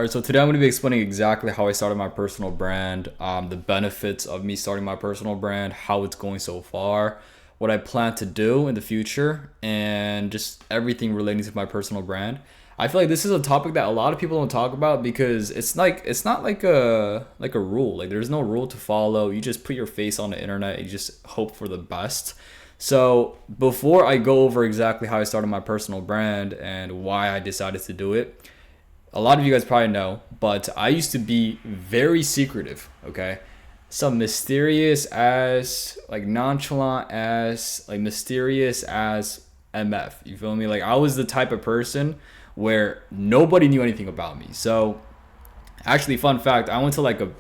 All right, so today I'm going to be explaining exactly how I started my personal brand, the benefits of me starting my personal brand, how it's going so far, what I plan to do in the future, and just everything relating to my personal brand. I feel like this is a topic that a lot of people don't talk about because it's not like a rule. Like there's no rule to follow. You just put your face on the internet and you just hope for the best. So before I go over exactly how I started my personal brand and why I decided to do it, a lot of you guys probably know, but I used to be very secretive, okay? Some mysterious as, like nonchalant as, like mysterious as MF. You feel me? Like I was the type of person where nobody knew anything about me. So, actually, fun fact, I went to like a,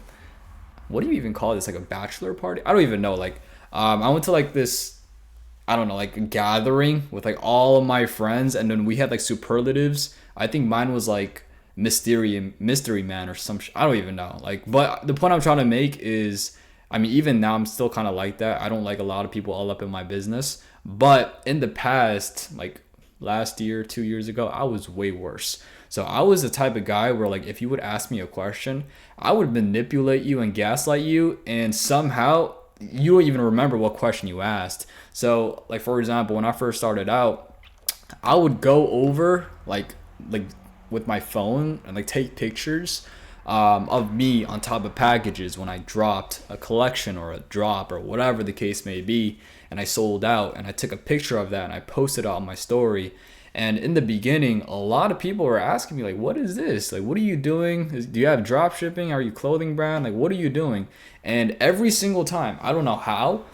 what do you even call this? Like a bachelor party? I don't even know. Like, I went to like this, I don't know, like a gathering with like all of my friends, and then we had like superlatives. I think mine was like mystery man or some. I don't even know. Like, but the point I'm trying to make is, I mean, even now I'm still kind of like that. I don't like a lot of people all up in my business, but in the past, like last year, 2 years ago, I was way worse. So I was the type of guy where like if you would ask me a question, I would manipulate you and gaslight you, and somehow you don't even remember what question you asked. So like for example, when I first started out, I would go over like with my phone and like take pictures of me on top of packages when I dropped a collection or a drop or whatever the case may be, and I sold out, and I took a picture of that and I posted it on my story. And in the beginning, a lot of people were asking me like, "What is this? Like, what are you doing? Do you have drop shipping? Are you clothing brand? Like, what are you doing?" And every single time, I don't know how,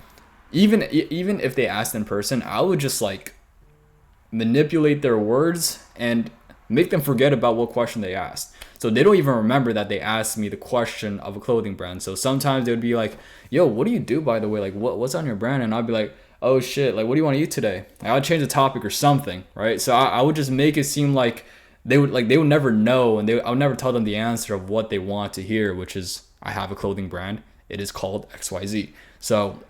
even if they asked in person, I would just like manipulate their words and make them forget about what question they asked. So they don't even remember that they asked me the question of a clothing brand. So sometimes they would be like, "Yo, what do you do, by the way? Like, what's on your brand?" And I'd be like, "Oh shit, like what do you want to eat today?" Like, I would change the topic or something, right? So I would just make it seem like they would never know, and I would never tell them the answer of what they want to hear, which is I have a clothing brand. It is called XYZ. So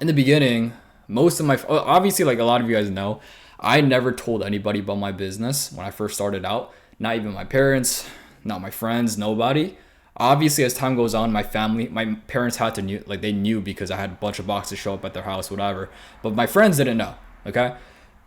in the beginning, most of my obviously, like a lot of you guys know, I never told anybody about my business when I first started out. Not even my parents, not my friends, nobody. Obviously, as time goes on, my family, my parents had to knew, like they knew because I had a bunch of boxes show up at their house, whatever. But my friends didn't know. Okay,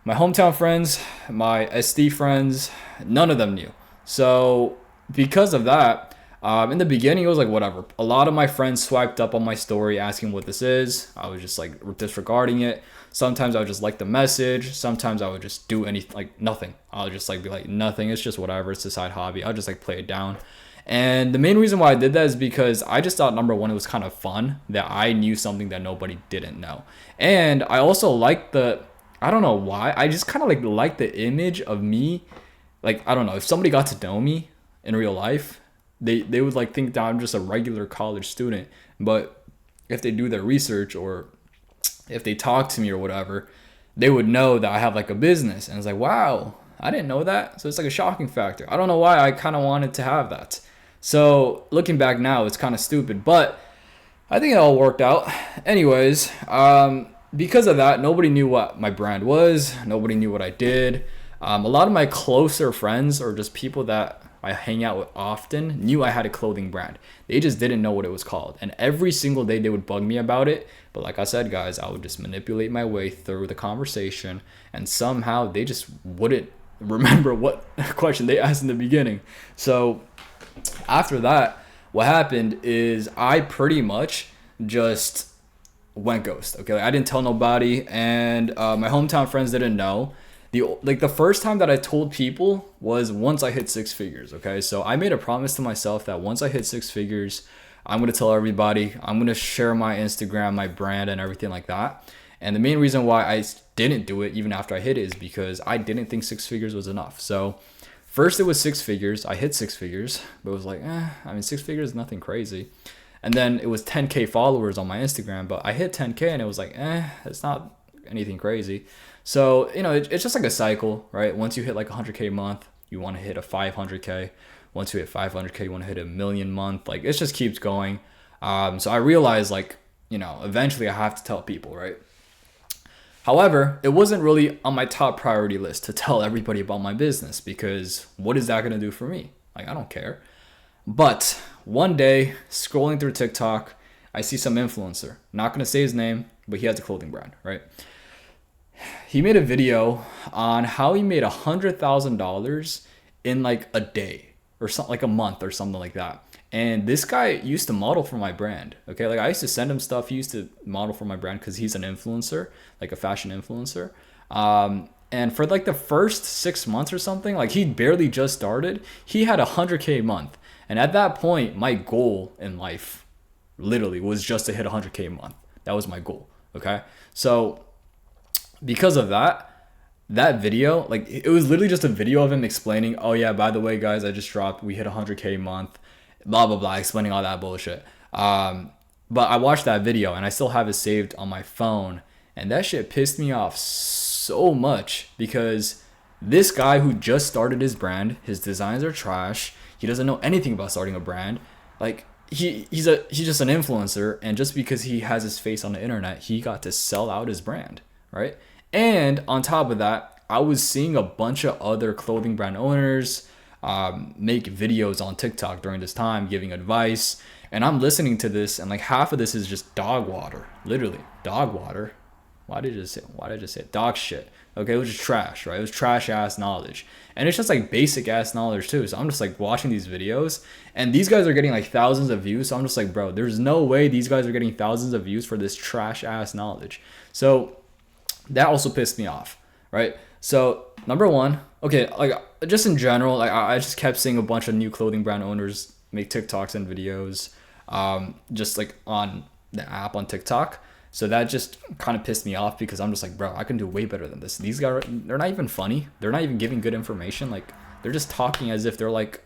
my hometown friends, my SD friends, none of them knew. So because of that, in the beginning, it was like whatever. A lot of my friends swiped up on my story asking what this is. I was just like disregarding it. Sometimes I would just like the message. Sometimes I would just do anything, like nothing. I'll just like be like nothing. It's just whatever. It's a side hobby. I'll just like play it down. And the main reason why I did that is because I just thought number one, it was kind of fun that I knew something that nobody didn't know. And I also like I don't know why, I just kind of like the image of me. Like, I don't know, if somebody got to know me in real life, they would like think that I'm just a regular college student. But if they do their research or if they talk to me or whatever, they would know that I have like a business. And it's like, wow, I didn't know that. So it's like a shocking factor. I don't know why I kind of wanted to have that. So looking back now, it's kind of stupid, but I think it all worked out. Anyways, because of that, nobody knew what my brand was. Nobody knew what I did. A lot of my closer friends or just people that I hang out with often knew I had a clothing brand. They just didn't know what it was called. And every single day they would bug me about it. But like I said, guys, I would just manipulate my way through the conversation. And somehow they just wouldn't remember what question they asked in the beginning. So after that, what happened is I pretty much just went ghost. Okay, like, I didn't tell nobody, and my hometown friends didn't know. The first time that I told people was once I hit six figures. Okay, so I made a promise to myself that once I hit six figures, I'm gonna tell everybody. I'm gonna share my Instagram, my brand, and everything like that. And the main reason why I didn't do it even after I hit it is because I didn't think six figures was enough. So first it was six figures. I hit six figures, but it was like, I mean, six figures is nothing crazy. And then it was 10K followers on my Instagram, but I hit 10K and it was like, it's not anything crazy. So, it's just like a cycle, right? Once you hit like 100K a month, you want to hit a 500K. Once you hit 500K, you want to hit a million month. Like, it just keeps going. So I realized like, eventually I have to tell people, right? However, it wasn't really on my top priority list to tell everybody about my business because what is that going to do for me? Like, I don't care. But one day, scrolling through TikTok, I see some influencer. Not gonna say his name, but he has a clothing brand, right? He made a video on how he made $100,000 in like a day or something, like a month or something like that. And this guy used to model for my brand. Okay, like I used to send him stuff. He used to model for my brand because he's an influencer, like a fashion influencer. And for like the first 6 months or something, like he barely just started, he had 100K a month. And at that point, my goal in life literally was just to hit 100K a month. That was my goal. Okay, so because of that video, like it was literally just a video of him explaining, oh yeah, by the way guys, I just dropped, we hit 100K a month, blah blah blah, explaining all that bullshit. But I watched that video and I still have it saved on my phone, and that shit pissed me off so much because this guy who just started his brand, his designs are trash, he doesn't know anything about starting a brand. Like he's just an influencer, and just because he has his face on the internet, he got to sell out his brand, right? And on top of that, I was seeing a bunch of other clothing brand owners make videos on TikTok during this time, giving advice. And I'm listening to this, and like half of this is just dog water, literally dog water. Why did I just say dog shit? Okay, it was just trash, right? It was trash ass knowledge. And it's just like basic ass knowledge too. So I'm just like watching these videos, and these guys are getting like thousands of views. So I'm just like, bro, there's no way these guys are getting thousands of views for this trash ass knowledge. So that also pissed me off, right? So number one, okay, like just in general, like I just kept seeing a bunch of new clothing brand owners make TikToks and videos, just like on the app on TikTok. So that just kind of pissed me off because I'm just like, bro, I can do way better than this. These guys, they're not even funny. They're not even giving good information. Like they're just talking as if they're like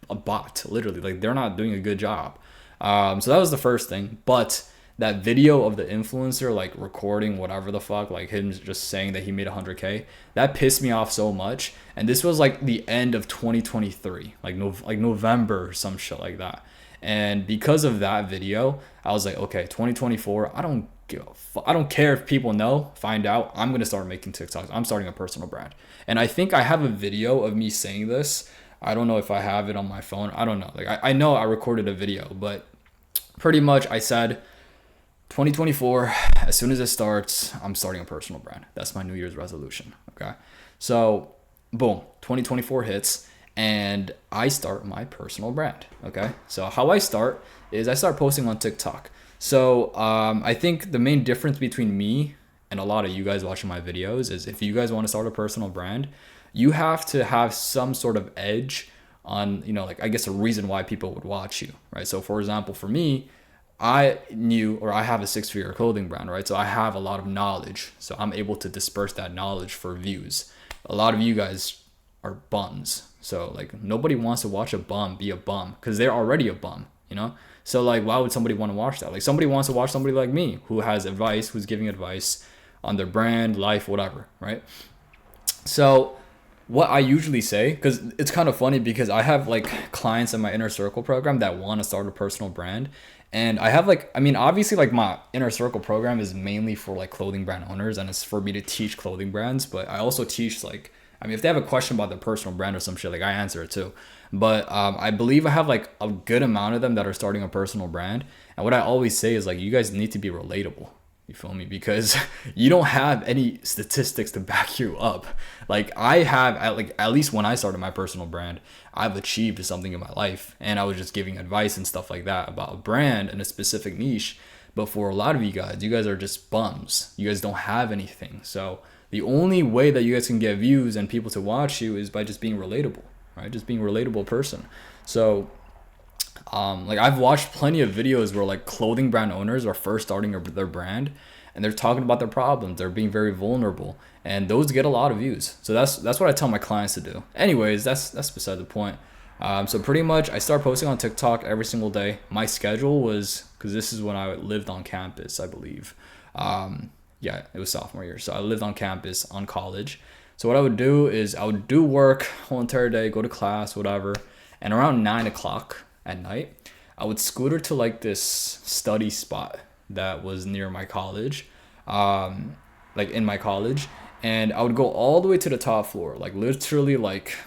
a bot, literally. Like they're not doing a good job. So that was the first thing. But that video of the influencer like recording whatever the fuck, like him just saying that he made 100K, that pissed me off so much. And this was like the end of 2023, like November or some shit like that. And because of that video, I was like, okay, 2024, I don't care if people find out. I'm gonna start making TikToks. I'm starting a personal brand. And I think I have a video of me saying this. I don't know if I have it on my phone. I don't know. Like I know I recorded a video, but pretty much I said 2024, as soon as it starts, I'm starting a personal brand. That's my New Year's resolution. Okay. So boom, 2024 hits and I start my personal brand. Okay. So how I start is I start posting on TikTok. So I think the main difference between me and a lot of you guys watching my videos is if you guys want to start a personal brand, you have to have some sort of edge on, like I guess a reason why people would watch you, right? So for example, for me, I have a 6-figure clothing brand, right? So I have a lot of knowledge. So I'm able to disperse that knowledge for views. A lot of you guys are bums. So like nobody wants to watch a bum be a bum because they're already a bum, So like why would somebody want to watch that? Like somebody wants to watch somebody like me who has advice, who's giving advice on their brand, life, whatever, right? So what I usually say, because it's kind of funny because I have like clients in my inner circle program that want to start a personal brand. And I have obviously like my inner circle program is mainly for like clothing brand owners and it's for me to teach clothing brands. But I also teach if they have a question about their personal brand or some shit, like I answer it too. But I believe I have like a good amount of them that are starting a personal brand. And what I always say is like, you guys need to be relatable. You feel me? Because you don't have any statistics to back you up. Like I have, at least when I started my personal brand, I've achieved something in my life, and I was just giving advice and stuff like that about a brand and a specific niche. But for a lot of you guys are just bums. You guys don't have anything. So the only way that you guys can get views and people to watch you is by just being relatable, right? Just being a relatable person. So I've watched plenty of videos where like clothing brand owners are first starting their brand and they're talking about their problems. They're being very vulnerable, and those get a lot of views. So that's what I tell my clients to do. Anyways, that's beside the point. So pretty much I start posting on TikTok every single day. My schedule was, because this is when I lived on campus, I believe. Yeah, it was sophomore year. So I lived on campus on college. So what I would do is I would do work whole entire day, go to class, whatever. And around 9 o'clock at night, I would scooter to like this study spot that was near my college, like in my college. And I would go all the way to the top floor, like literally like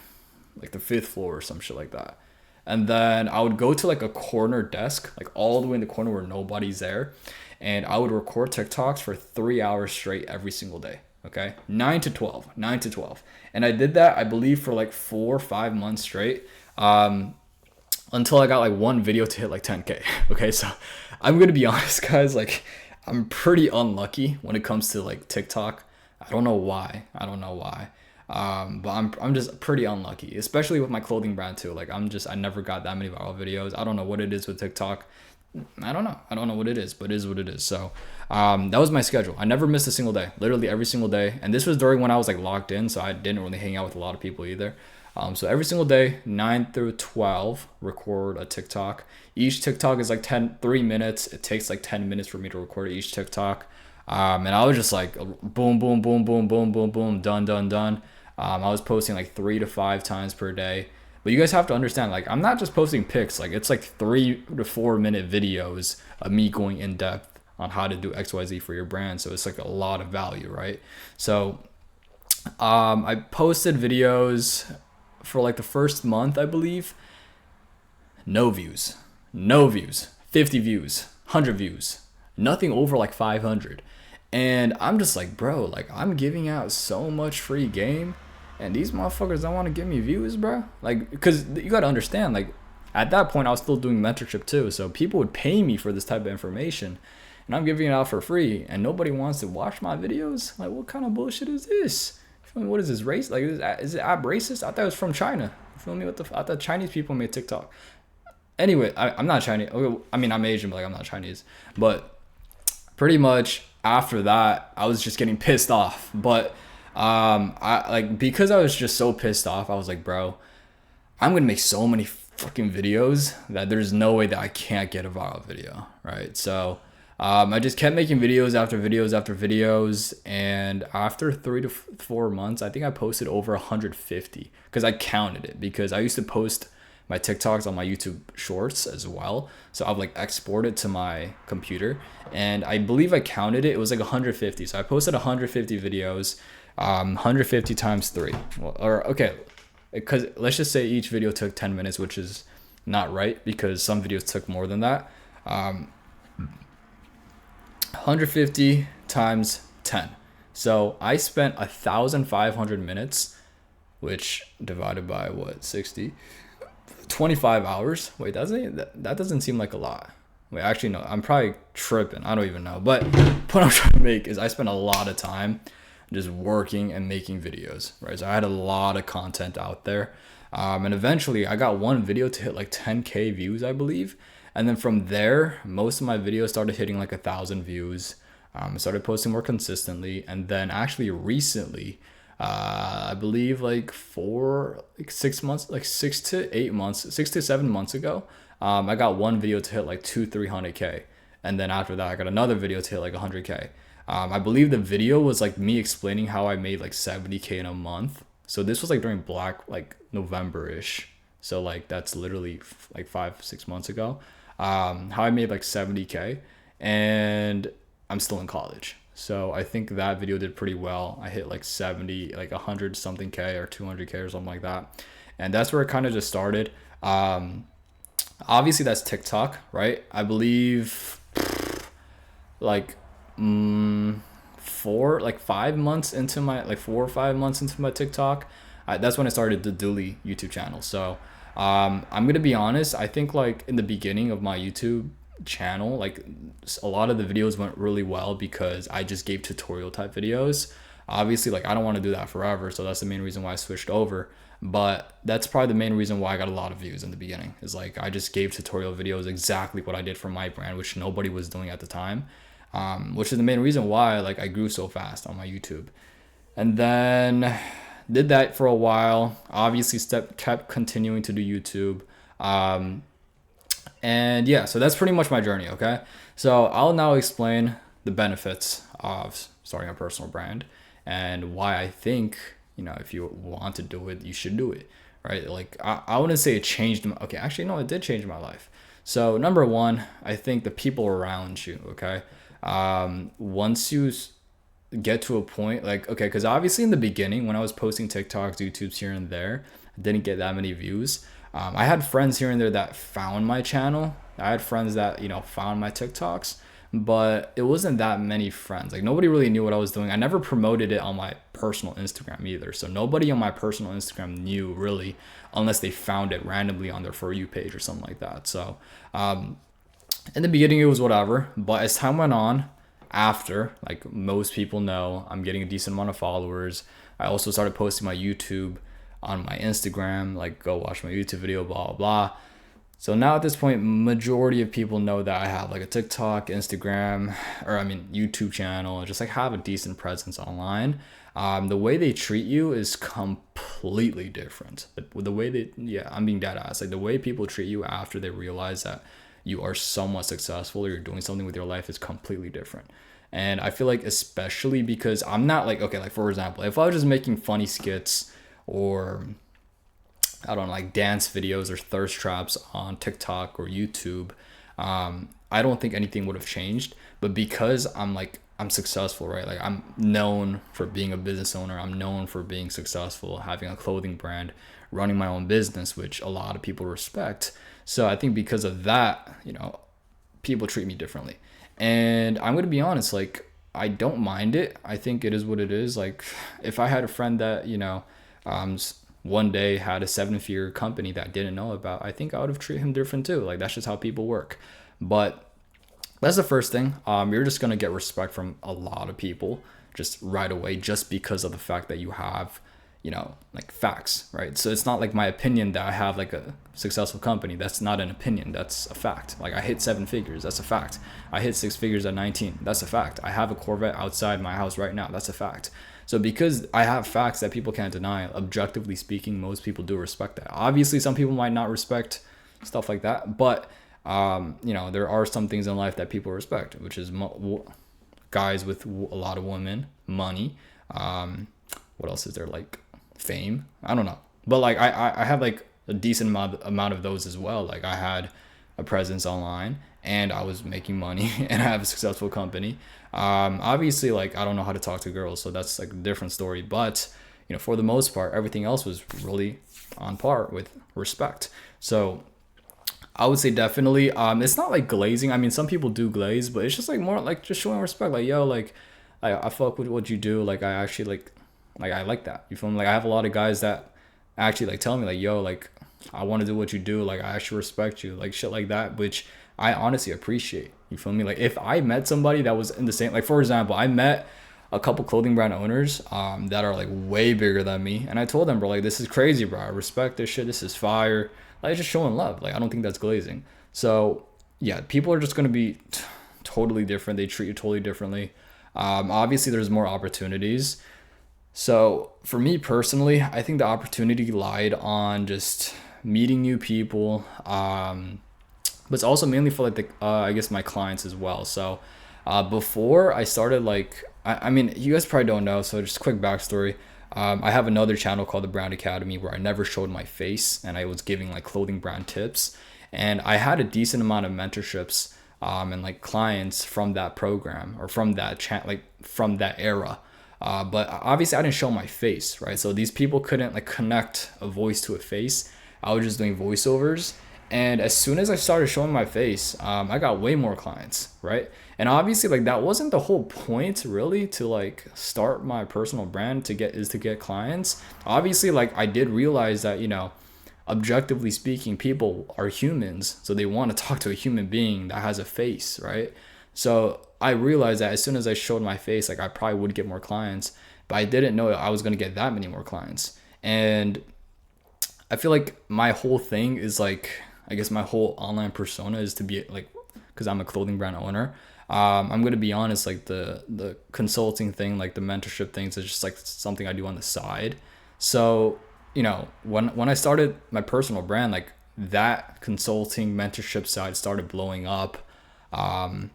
like the fifth floor or some shit like that. And then I would go to like a corner desk, like all the way in the corner where nobody's there, and I would record TikToks for 3 hours straight every single day. Okay, 9 to 12, and I did that, I believe, for like 4 or 5 months straight, until I got like one video to hit like 10K. Okay, so I'm gonna be honest, guys. Like, I'm pretty unlucky when it comes to like TikTok. I don't know why. But I'm just pretty unlucky, especially with my clothing brand too. Like, I never got that many viral videos. I don't know what it is with TikTok. I don't know what it is, but it is what it is. So that was my schedule. I never missed a single day, literally every single day. And this was during when I was like locked in, so I didn't really hang out with a lot of people either. So every single day, 9 through 12, record a TikTok. Each TikTok is like 3 minutes. It takes like 10 minutes for me to record each TikTok. And I was just like boom, boom, boom, boom, boom, boom, boom, done, done, done. I was posting like 3 to 5 times per day. But you guys have to understand, like, I'm not just posting pics. Like, it's like 3 to 4 minute videos of me going in depth on how to do XYZ for your brand. So it's like a lot of value, right? So I posted videos for like the first month, I believe. No views, 50 views, 100 views, nothing over like 500. And I'm just like, bro, like, I'm giving out so much free game, and these motherfuckers don't want to give me views, bro. Like, because you got to understand, like, at that point, I was still doing mentorship too. So people would pay me for this type of information, and I'm giving it out for free, and nobody wants to watch my videos. Like, what kind of bullshit is this? What is this, race? Like, is it app racist? I thought it was from China. You feel me? I thought Chinese people made TikTok. Anyway, I'm not Chinese. I mean, I'm Asian, but like, I'm not Chinese. But pretty much after that, I was just getting pissed off. But because I was just so pissed off, I was like, bro, I'm gonna make so many fucking videos that there's no way that I can't get a viral video, right? So I just kept making videos after videos after videos, and after 3 to 4 months, I think I posted over 150, because I counted it, because I used to post my TikToks on my YouTube shorts as well. So I've like exported to my computer, and I believe I counted it. It was like 150. So I posted 150 videos, 150 times 3. Well, or okay, because let's just say each video took 10 minutes, which is not right, because some videos took more than that. 150 times 10. So I spent 1,500 minutes, which divided by what, 60? 25 hours. Wait, that doesn't seem like a lot. Wait, actually no, I'm probably tripping. I don't even know. But what I'm trying to make is I spent a lot of time just working and making videos, right? So I had a lot of content out there. And eventually I got one video to hit like 10K views, I believe. And then from there, most of my videos started hitting like 1,000 views. I started posting more consistently. And then actually recently, I believe like 6 months, like 6 to 8 months, 6 to 7 months ago, I got one video to hit like 300K. And then after that, I got another video to hit like 100K. I believe the video was like me explaining how I made like 70K in a month. So this was like during like November-ish. So like that's literally like 5-6 months ago. How I made like 70K, and I'm still in college. So I think that video did pretty well. I hit like 70, like 100 something K or 200K or something like that. And that's where it kind of just started. Obviously that's TikTok, right? I believe like 4 or 5 months into my TikTok, that's when I started the Dooley YouTube channel. So I'm gonna be honest, I think like in the beginning of my YouTube channel, like a lot of the videos went really well because I just gave tutorial type videos. Obviously, like I don't want to do that forever, so that's the main reason why I switched over. But that's probably the main reason why I got a lot of views in the beginning, is like I just gave tutorial videos, exactly what I did for my brand, which nobody was doing at the time, which is the main reason why like I grew so fast on my YouTube. And then did that for a while, obviously kept continuing to do YouTube. And yeah, so that's pretty much my journey, okay? So I'll now explain the benefits of starting a personal brand and why I think, if you want to do it, you should do it, right? Like I wouldn't say it changed okay, actually no, it did change my life. So number one, I think the people around you, okay? Once you get to a point like, okay, because obviously in the beginning when I was posting TikToks, YouTubes here and there, didn't get that many views. I had friends here and there that found my channel. I had friends that, found my TikToks, but it wasn't that many friends. Like nobody really knew what I was doing. I never promoted it on my personal Instagram either. So nobody on my personal Instagram knew really, unless they found it randomly on their For You page or something like that. So in the beginning, it was whatever. But as time went on, after, like most people know, I'm getting a decent amount of followers. I also started posting my YouTube on my Instagram, like go watch my YouTube video, blah, blah, blah. So now at this point, majority of people know that I have like a TikTok, Instagram, YouTube channel, and just like have a decent presence online. The way they treat you is completely different. The way I'm being dead ass. Like the way people treat you after they realize that you are somewhat successful or you're doing something with your life is completely different. And I feel like especially because I'm not like, okay, like for example, if I was just making funny skits or I don't know, like dance videos or thirst traps on TikTok or YouTube, I don't think anything would have changed. But because I'm successful, right? Like I'm known for being a business owner. I'm known for being successful, having a clothing brand, running my own business, which a lot of people respect. So I think because of that, people treat me differently. And I'm going to be honest, like I don't mind it. I think it is what it is. Like if I had a friend that, one day had a 7-figure company that I didn't know about, I think I would have treated him different too. Like that's just how people work. But that's the first thing. You're just gonna get respect from a lot of people just right away, just because of the fact that you have, like facts, right? So it's not like my opinion that I have like a successful company. That's not an opinion. That's a fact. Like I hit 7 figures. That's a fact. I hit 6 figures at 19. That's a fact. I have a Corvette outside my house right now. That's a fact. So because I have facts that people can't deny, objectively speaking, most people do respect that. Obviously, some people might not respect stuff like that, but there are some things in life that people respect, which is guys with a lot of women, money. What else is there? Like fame. I don't know, but like I have like a decent amount of those as well. Like I had a presence online and I was making money and I have a successful company. Obviously, like I don't know how to talk to girls, so that's like a different story. But for the most part, everything else was really on par with respect. So I would say definitely. It's not like glazing. I mean, some people do glaze, but it's just like more like just showing respect. Like yo, like I fuck with what you do. Like I actually like I like that. You feel me? Like I have a lot of guys that actually like tell me like yo, like I want to do what you do. Like I actually respect you. Like shit like that, which I honestly appreciate. You feel me? Like if I met somebody that was in the same, like for example, I met a couple clothing brand owners that are like way bigger than me, and I told them, bro, like this is crazy, bro. I respect this shit. This is fire. Like just showing love. Like I don't think that's glazing. So yeah, people are just gonna be totally different. They treat you totally differently. Obviously, there's more opportunities. So for me personally, I think the opportunity lied on just meeting new people. But it's also mainly for like the I guess my clients as well. So before I started like I mean you guys probably don't know, so just a quick backstory. I have another channel called the Brand Academy where I never showed my face and I was giving like clothing brand tips, and I had a decent amount of mentorships and like clients from that program or from that from that era. But obviously I didn't show my face, right? So these people couldn't like connect a voice to a face. I was just doing voiceovers. And as soon as I started showing my face, I got way more clients, right? And obviously, like that wasn't the whole point, really, to like start my personal brand to get clients. Obviously, like I did realize that objectively speaking, people are humans, so they want to talk to a human being that has a face, right? So I realized that as soon as I showed my face, like I probably would get more clients, but I didn't know I was gonna get that many more clients. And I feel like my whole thing is like, I guess my whole online persona is to be like, because I'm a clothing brand owner. I'm gonna be honest, like the consulting thing, like the mentorship things, is just like something I do on the side. So when I started my personal brand, like that consulting mentorship side started blowing up, and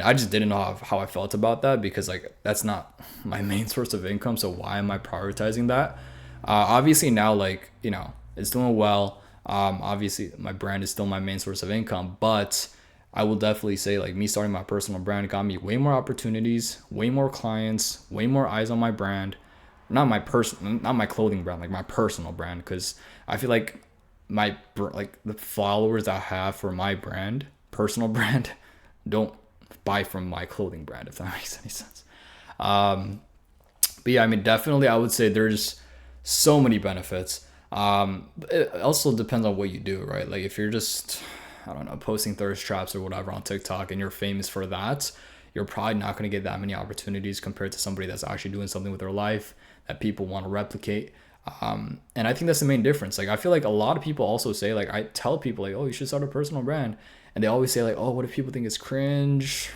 I just didn't know how I felt about that, because like that's not my main source of income. So why am I prioritizing that? Obviously now, like it's doing well. Obviously my brand is still my main source of income, but I will definitely say like me starting my personal brand got me way more opportunities, way more clients, way more eyes on my brand, not my clothing brand, like my personal brand, because I feel like like the followers I have for my brand, personal brand, don't buy from my clothing brand, if that makes any sense. Um, but yeah, I mean, definitely, I would say there's so many benefits. It also depends on what you do, right? Like if you're just, I don't know, posting thirst traps or whatever on TikTok and you're famous for that, you're probably not going to get that many opportunities compared to somebody that's actually doing something with their life that people want to replicate. And I think that's the main difference. Like I feel like a lot of people also say, like I tell people like, oh, you should start a personal brand, and they always say like, oh, what if people think it's cringe?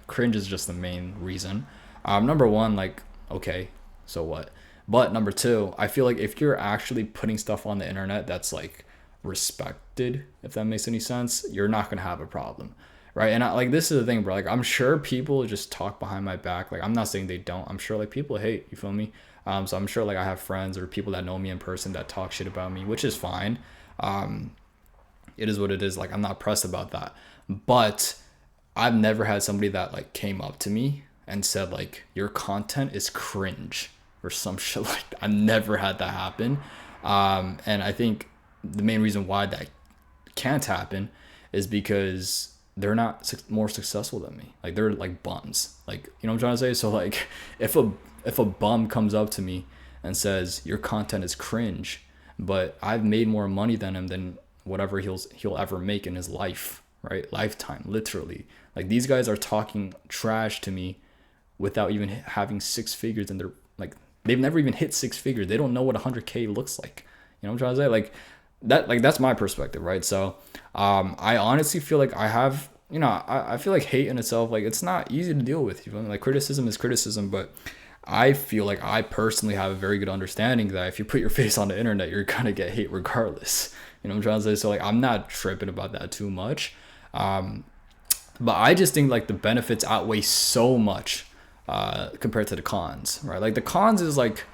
Cringe is just the main reason. Number one, like, okay, so what? But number two, I feel like if you're actually putting stuff on the internet that's like respected, if that makes any sense, you're not gonna have a problem, right? And like this is the thing, bro. Like I'm sure people just talk behind my back. Like I'm not saying they don't. I'm sure like people hate. You feel me? So I'm sure like I have friends or people that know me in person that talk shit about me, which is fine. Um, it is what it is. Like I'm not pressed about that. But I've never had somebody that like came up to me and said like your content is cringe or some shit like that. I've never had that happen. And I think the main reason why that can't happen is because they're not more successful than me. Like they're like bums. Like you know what I'm trying to say? So like if a bum comes up to me and says your content is cringe, but I've made more money than him than whatever he'll ever make in his life, right? Lifetime, literally. Like these guys are talking trash to me without even having six figures in their like they've never even hit six figures. They don't know what 100K looks like. You know what I'm trying to say? Like that's my perspective, right? So I honestly feel like I have, I feel like hate in itself, like it's not easy to deal with. You know, like criticism is criticism, but I feel like I personally have a very good understanding that if you put your face on the internet, you're gonna get hate regardless. You know what I'm trying to say? So like I'm not tripping about that too much. But I just think like the benefits outweigh so much compared to the cons, right? Like the cons is like,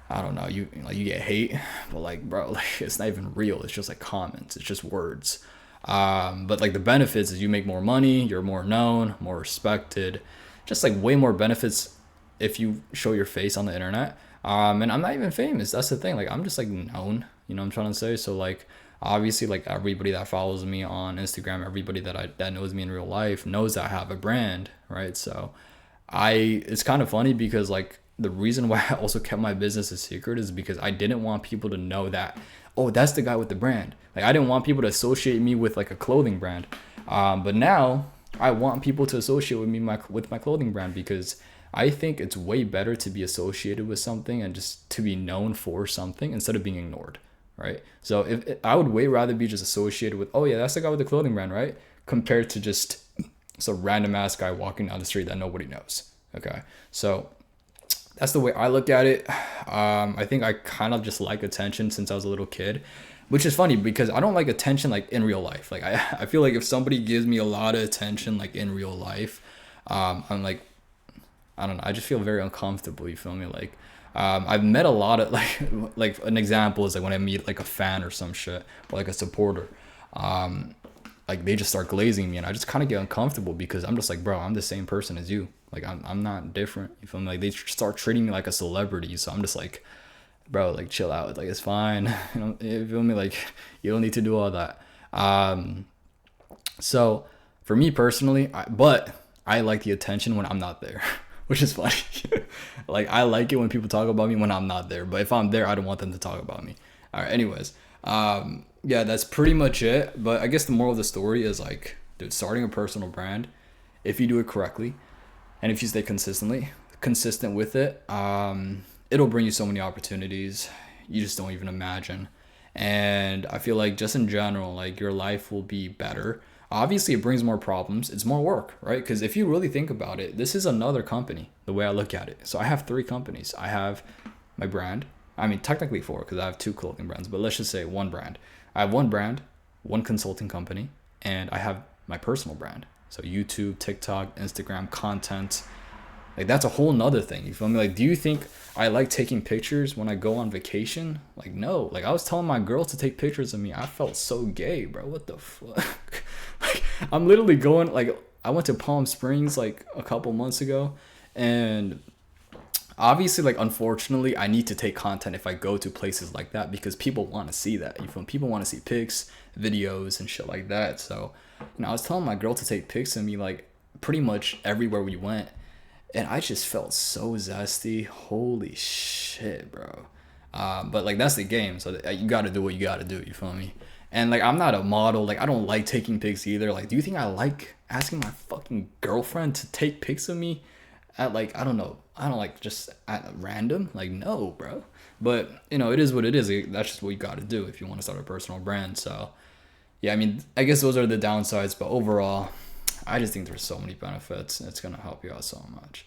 I don't know, you get hate, but like bro, like it's not even real. It's just like comments. It's just words. But like the benefits is you make more money, you're more known, more respected, just like way more benefits if you show your face on the internet. And I'm not even famous. That's the thing. Like I'm just like known. You know what I'm trying to say? So like obviously like everybody that follows me on Instagram, everybody that knows me in real life knows that I have a brand, right? So it's kind of funny because like the reason why I also kept my business a secret is because I didn't want people to know that, oh, that's the guy with the brand. Like I didn't want people to associate me with like a clothing brand. But now I want people to associate with me with my clothing brand because I think it's way better to be associated with something and just to be known for something instead of being ignored, right? So if I would way rather be just associated with, oh yeah, that's the guy with the clothing brand, right? Compared to just some random ass guy walking down the street that nobody knows. Okay, so that's the way I look at it. I think I kind of just like attention since I was a little kid, which is funny because I don't like attention like in real life. Like I feel like if somebody gives me a lot of attention like in real life, I'm like, I don't know, I just feel very uncomfortable. You feel me? Like I've met a lot of like an example is like when I meet like a fan or some shit or like a supporter, like they just start glazing me and I just kind of get uncomfortable because I'm just like, bro, I'm the same person as you. Like I'm not different. You feel me? Like they start treating me like a celebrity. So I'm just like, bro, like chill out. Like it's fine. You feel me? Like you don't need to do all that. So for me personally, but I like the attention when I'm not there, which is funny. Like I like it when people talk about me when I'm not there, but if I'm there, I don't want them to talk about me. All right. Anyways, yeah, that's pretty much it. But I guess the moral of the story is like, dude, starting a personal brand, if you do it correctly, and if you stay consistent with it, it'll bring you so many opportunities you just don't even imagine. And I feel like just in general, like your life will be better. Obviously, it brings more problems. It's more work, right? Because if you really think about it, this is another company, the way I look at it. So I have three companies. I have my brand. I mean, technically four because I have two clothing brands, but let's just say one brand. I have one brand, one consulting company, and I have my personal brand. So YouTube, TikTok, Instagram, content. Like that's a whole nother thing. You feel me? Like, do you think I like taking pictures when I go on vacation? Like, no. Like I was telling my girl to take pictures of me. I felt so gay, bro. What the fuck? Like, I'm literally going, like, I went to Palm Springs like a couple months ago and Obviously, like, unfortunately, I need to take content if I go to places like that because people want to see that. You feel me? People want to see pics, videos, and shit like that. So, I was telling my girl to take pics of me like pretty much everywhere we went, and I just felt so zesty. Holy shit, bro. But like that's the game, so you got to do what you got to do. You feel me? And like I'm not a model. Like I don't like taking pics either. Like, do you think I like asking my fucking girlfriend to take pics of me at like I don't know. I don't like just at random. Like no, bro. But it is what it is. That's just what you got to do if you want to start a personal brand. So yeah, I mean, I guess those are the downsides, but overall, I just think there's so many benefits. It's gonna help you out so much.